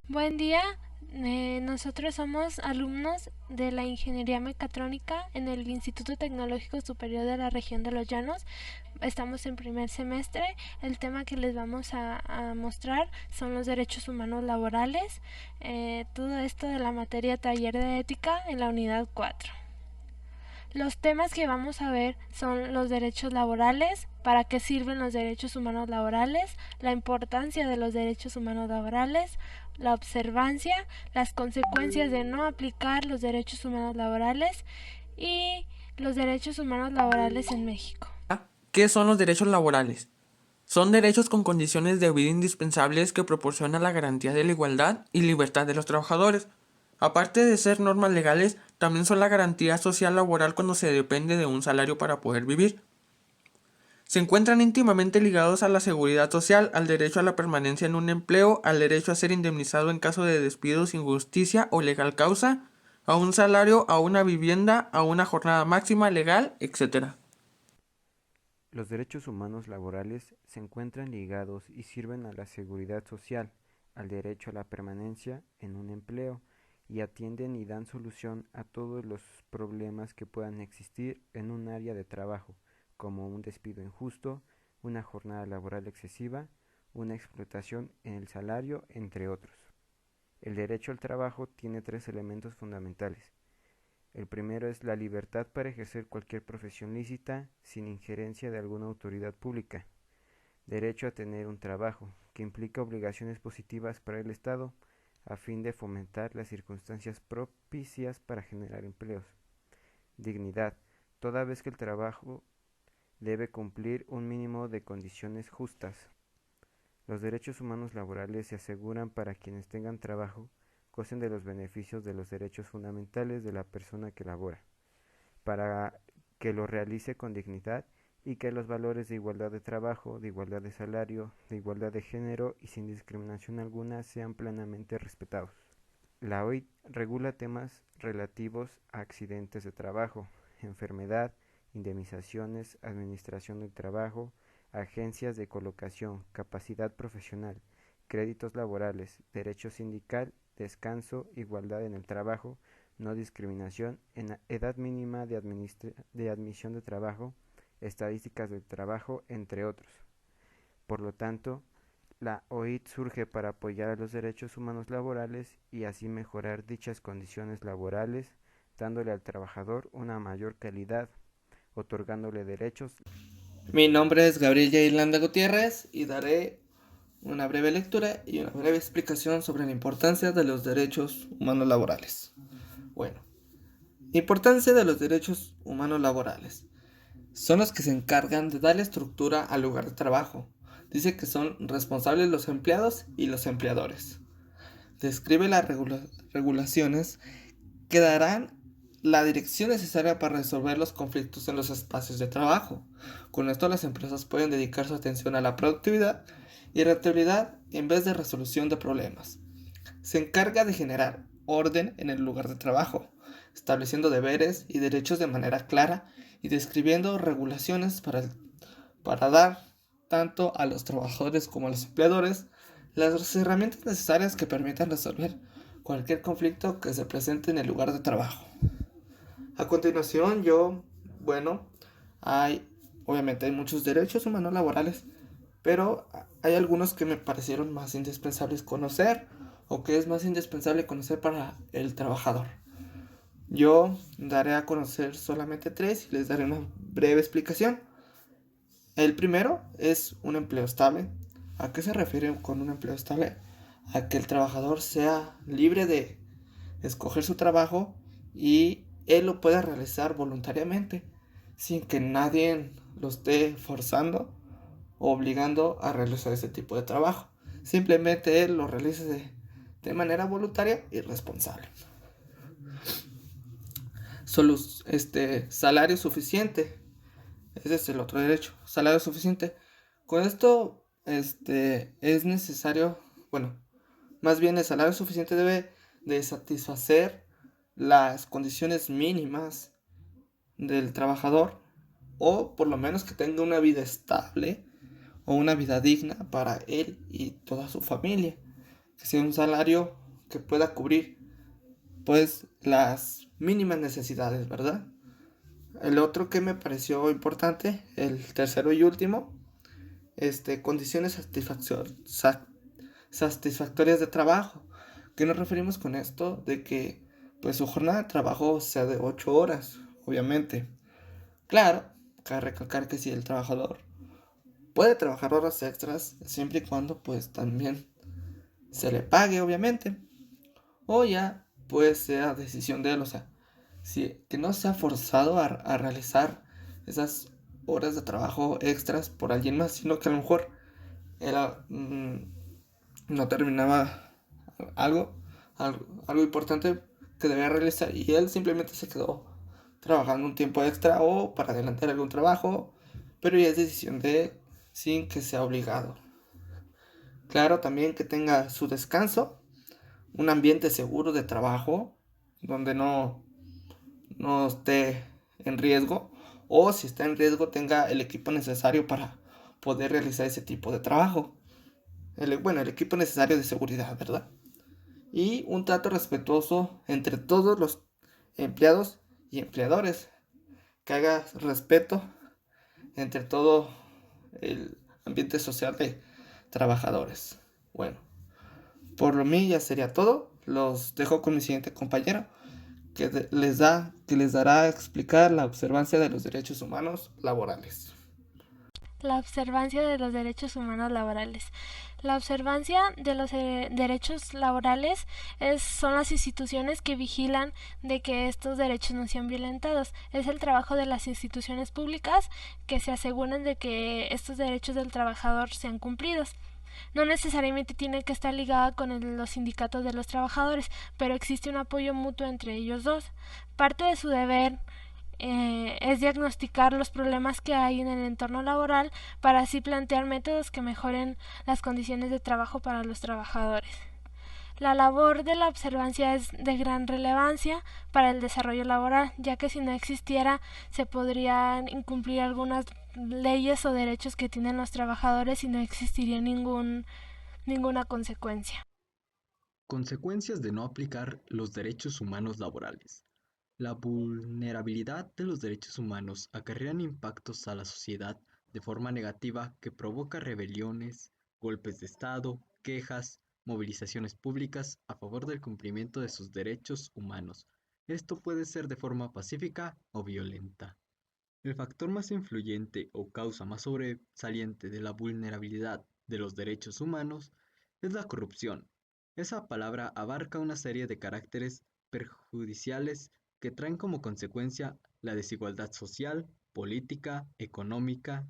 Buen día, nosotros somos alumnos de la Ingeniería Mecatrónica en el Instituto Tecnológico Superior de la Región de los Llanos. Estamos en primer semestre. El tema que les vamos a mostrar son los derechos humanos laborales, todo esto de la materia taller de ética en la unidad 4. Los temas que vamos a ver son los derechos laborales, para qué sirven los derechos humanos laborales, la importancia de los derechos humanos laborales, la observancia, las consecuencias de no aplicar los derechos humanos laborales y los derechos humanos laborales en México. ¿Qué son los derechos laborales? Son derechos con condiciones de vida indispensables que proporcionan la garantía de la igualdad y libertad de los trabajadores. Aparte de ser normas legales, también son la garantía social laboral cuando se depende de un salario para poder vivir. Se encuentran íntimamente ligados a la seguridad social, al derecho a la permanencia en un empleo, al derecho a ser indemnizado en caso de despido sin justicia o legal causa, a un salario, a una vivienda, a una jornada máxima legal, etc. Los derechos humanos laborales se encuentran ligados y sirven a la seguridad social, al derecho a la permanencia en un empleo y atienden y dan solución a todos los problemas que puedan existir en un área de trabajo, como un despido injusto, una jornada laboral excesiva, una explotación en el salario, entre otros. El derecho al trabajo tiene tres elementos fundamentales. El primero es la libertad para ejercer cualquier profesión lícita sin injerencia de alguna autoridad pública. Derecho a tener un trabajo, que implica obligaciones positivas para el Estado a fin de fomentar las circunstancias propicias para generar empleos. Dignidad, toda vez que el trabajo debe cumplir un mínimo de condiciones justas. Los derechos humanos laborales se aseguran para quienes tengan trabajo, gocen de los beneficios de los derechos fundamentales de la persona que labora, para que lo realice con dignidad y que los valores de igualdad de trabajo, de igualdad de salario, de igualdad de género y sin discriminación alguna sean plenamente respetados. La OIT regula temas relativos a accidentes de trabajo, enfermedad, indemnizaciones, administración del trabajo, agencias de colocación, capacidad profesional, créditos laborales, derecho sindical, descanso, igualdad en el trabajo, no discriminación, en edad mínima de admisión de trabajo, estadísticas del trabajo, entre otros. Por lo tanto, la OIT surge para apoyar a los derechos humanos laborales y así mejorar dichas condiciones laborales, dándole al trabajador una mayor calidad, otorgándole derechos. Mi nombre es Gabriel Yairlanda Gutiérrez y daré una breve lectura y una breve explicación sobre la importancia de los derechos humanos laborales. Bueno, importancia de los derechos humanos laborales. Son los que se encargan de darle estructura al lugar de trabajo. Dice que son responsables los empleados y los empleadores. Describe las regulaciones que darán la dirección necesaria para resolver los conflictos en los espacios de trabajo. Con esto las empresas pueden dedicar su atención a la productividad y rentabilidad en vez de resolución de problemas. Se encarga de generar orden en el lugar de trabajo, estableciendo deberes y derechos de manera clara y describiendo regulaciones para dar tanto a los trabajadores como a los empleadores las herramientas necesarias que permitan resolver cualquier conflicto que se presente en el lugar de trabajo. A continuación, hay, obviamente hay muchos derechos humanos laborales, pero hay algunos que me parecieron más indispensables conocer o que es más indispensable conocer para el trabajador. Yo daré a conocer solamente tres y les daré una breve explicación. El primero es un empleo estable. ¿A qué se refiere con un empleo estable? A que el trabajador sea libre de escoger su trabajo y él lo pueda realizar voluntariamente, sin que nadie lo esté forzando o obligando a realizar ese tipo de trabajo. Simplemente él lo realice de manera voluntaria y responsable. Salario suficiente. Ese es el otro derecho. Salario suficiente. Con esto, es necesario, bueno, más bien el salario suficiente debe de satisfacer las condiciones mínimas del trabajador o por lo menos que tenga una vida estable o una vida digna para él y toda su familia. que sea un salario que pueda cubrir pues las mínimas necesidades, ¿verdad? El otro que me pareció importante, el tercero y último, condiciones satisfactorias de trabajo. ¿Qué nos referimos con esto? De que pues su jornada de trabajo sea de 8 horas, obviamente. Claro, cabe recalcar que si el trabajador puede trabajar horas extras, siempre y cuando pues también se le pague, obviamente. O ya pues sea decisión de él, o sea, que no sea forzado a realizar esas horas de trabajo extras por alguien más, sino que a lo mejor era, no terminaba algo, algo importante que debía realizar y él simplemente se quedó trabajando un tiempo extra o para adelantar algún trabajo, pero ya es decisión de él sin que sea obligado. Claro, también que tenga su descanso, un ambiente seguro de trabajo donde no esté en riesgo o si está en riesgo tenga el equipo necesario para poder realizar ese tipo de trabajo. El equipo necesario de seguridad, ¿verdad? Y un trato respetuoso entre todos los empleados y empleadores, que haga respeto entre todo el ambiente social de trabajadores. Bueno, por lo mío ya sería todo. Los dejo con mi siguiente compañero, que les dará a explicar la observancia de los derechos humanos laborales. La observancia de los derechos humanos laborales. La observancia de los derechos laborales son las instituciones que vigilan de que estos derechos no sean violentados. Es el trabajo de las instituciones públicas que se aseguran de que estos derechos del trabajador sean cumplidos. No necesariamente tiene que estar ligada con los sindicatos de los trabajadores, pero existe un apoyo mutuo entre ellos dos. Parte de su deber es diagnosticar los problemas que hay en el entorno laboral para así plantear métodos que mejoren las condiciones de trabajo para los trabajadores. La labor de la observancia es de gran relevancia para el desarrollo laboral, ya que si no existiera se podrían incumplir algunas leyes o derechos que tienen los trabajadores y no existiría ninguna consecuencia. Consecuencias de no aplicar los derechos humanos laborales. La vulnerabilidad de los derechos humanos acarrean impactos a la sociedad de forma negativa que provoca rebeliones, golpes de Estado, quejas, movilizaciones públicas a favor del cumplimiento de sus derechos humanos. Esto puede ser de forma pacífica o violenta. El factor más influyente o causa más sobresaliente de la vulnerabilidad de los derechos humanos es la corrupción. Esa palabra abarca una serie de caracteres perjudiciales que traen como consecuencia la desigualdad social, política, económica,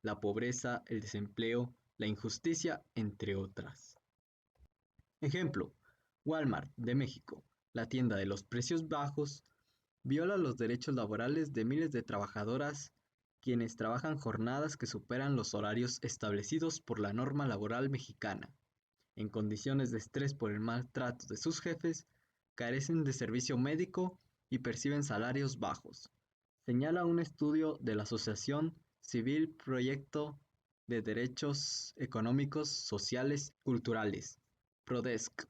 la pobreza, el desempleo, la injusticia, entre otras. Ejemplo: Walmart de México, la tienda de los precios bajos, viola los derechos laborales de miles de trabajadoras quienes trabajan jornadas que superan los horarios establecidos por la norma laboral mexicana, en condiciones de estrés por el maltrato de sus jefes, carecen de servicio médico y perciben salarios bajos, señala un estudio de la Asociación Civil Proyecto de Derechos Económicos, Sociales y Culturales, Prodesc.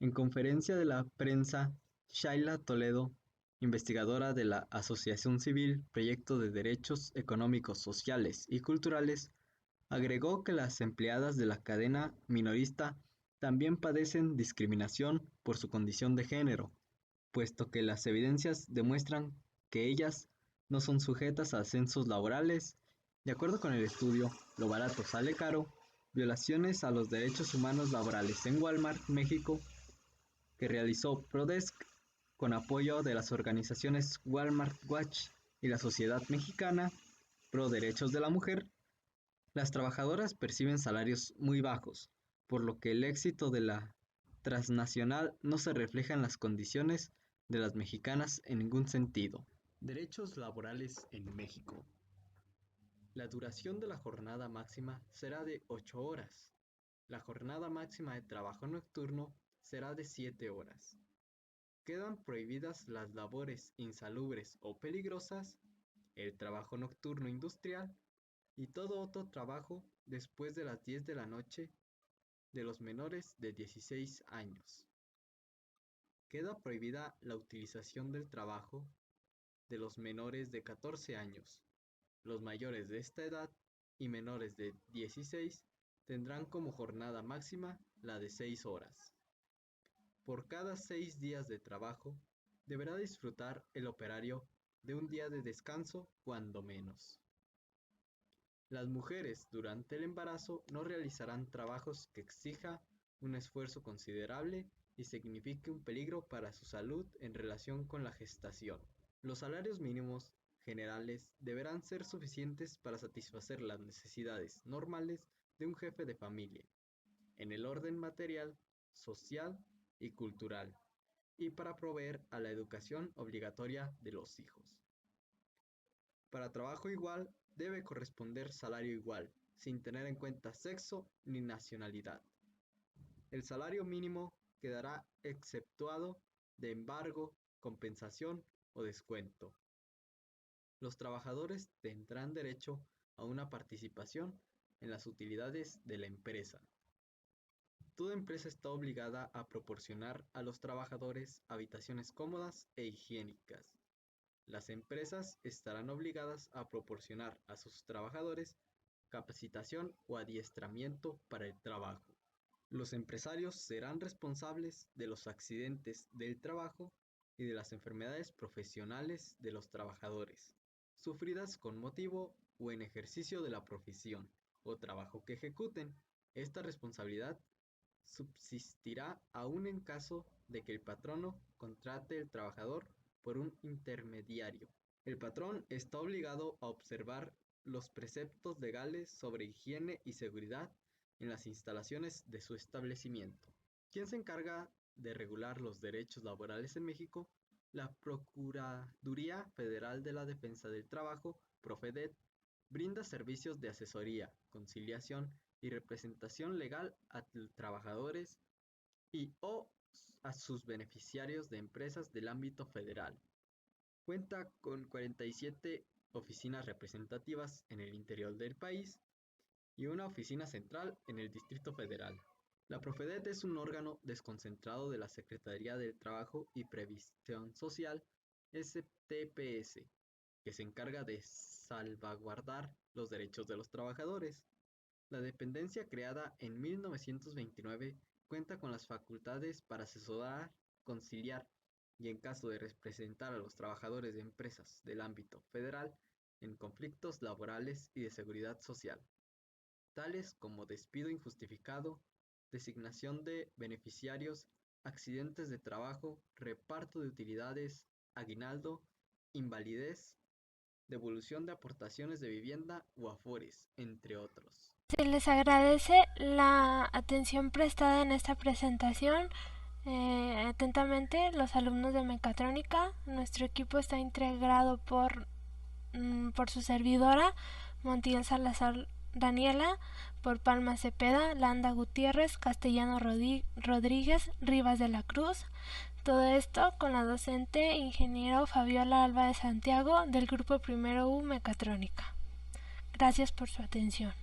En conferencia de la prensa, Shaila Toledo, investigadora de la Asociación Civil Proyecto de Derechos Económicos, Sociales y Culturales, agregó que las empleadas de la cadena minorista también padecen discriminación por su condición de género, puesto que las evidencias demuestran que ellas no son sujetas a ascensos laborales. De acuerdo con el estudio Lo barato sale caro, violaciones a los derechos humanos laborales en Walmart, México, que realizó Prodesc con apoyo de las organizaciones Walmart Watch y la Sociedad Mexicana Pro Derechos de la Mujer, las trabajadoras perciben salarios muy bajos, por lo que el éxito de la transnacional no se refleja en las condiciones de las mexicanas en ningún sentido. Derechos laborales en México. La duración de la jornada máxima será de 8 horas. La jornada máxima de trabajo nocturno será de 7 horas. Quedan prohibidas las labores insalubres o peligrosas, el trabajo nocturno industrial y todo otro trabajo después de las 10 de la noche de los menores de 16 años. Queda prohibida la utilización del trabajo de los menores de 14 años. Los mayores de esta edad y menores de 16 tendrán como jornada máxima la de 6 horas. Por cada 6 días de trabajo, deberá disfrutar el operario de un día de descanso cuando menos. Las mujeres durante el embarazo no realizarán trabajos que exija un esfuerzo considerable y signifique un peligro para su salud en relación con la gestación. Los salarios mínimos generales deberán ser suficientes para satisfacer las necesidades normales de un jefe de familia, en el orden material, social y cultural, y para proveer a la educación obligatoria de los hijos. Para trabajo igual debe corresponder salario igual, sin tener en cuenta sexo ni nacionalidad. El salario mínimo quedará exceptuado de embargo, compensación o descuento. Los trabajadores tendrán derecho a una participación en las utilidades de la empresa. Toda empresa está obligada a proporcionar a los trabajadores habitaciones cómodas e higiénicas. Las empresas estarán obligadas a proporcionar a sus trabajadores capacitación o adiestramiento para el trabajo. Los empresarios serán responsables de los accidentes del trabajo y de las enfermedades profesionales de los trabajadores, sufridas con motivo o en ejercicio de la profesión o trabajo que ejecuten. Esta responsabilidad subsistirá aún en caso de que el patrono contrate al trabajador por un intermediario. El patrón está obligado a observar los preceptos legales sobre higiene y seguridad en las instalaciones de su establecimiento. ¿Quién se encarga de regular los derechos laborales en México? La Procuraduría Federal de la Defensa del Trabajo, Profedet, brinda servicios de asesoría, conciliación y representación legal a trabajadores o a sus beneficiarios de empresas del ámbito federal. Cuenta con 47 oficinas representativas en el interior del país y una oficina central en el Distrito Federal. La Profedet es un órgano desconcentrado de la Secretaría del Trabajo y Previsión Social, STPS, que se encarga de salvaguardar los derechos de los trabajadores. La dependencia, creada en 1929, cuenta con las facultades para asesorar, conciliar y, en caso de representar a los trabajadores de empresas del ámbito federal en conflictos laborales y de seguridad social, tales como despido injustificado, designación de beneficiarios, accidentes de trabajo, reparto de utilidades, aguinaldo, invalidez, devolución de aportaciones de vivienda o afores, entre otros. Se les agradece la atención prestada en esta presentación. Atentamente, los alumnos de Mecatrónica. Nuestro equipo está integrado por su servidora, Montiel Salazar Daniela, por Palma Cepeda, Landa Gutiérrez, Castellano Rodríguez, Rivas de la Cruz. Todo esto con la docente ingeniero Fabiola Alba de Santiago del grupo Primero U Mecatrónica. Gracias por su atención.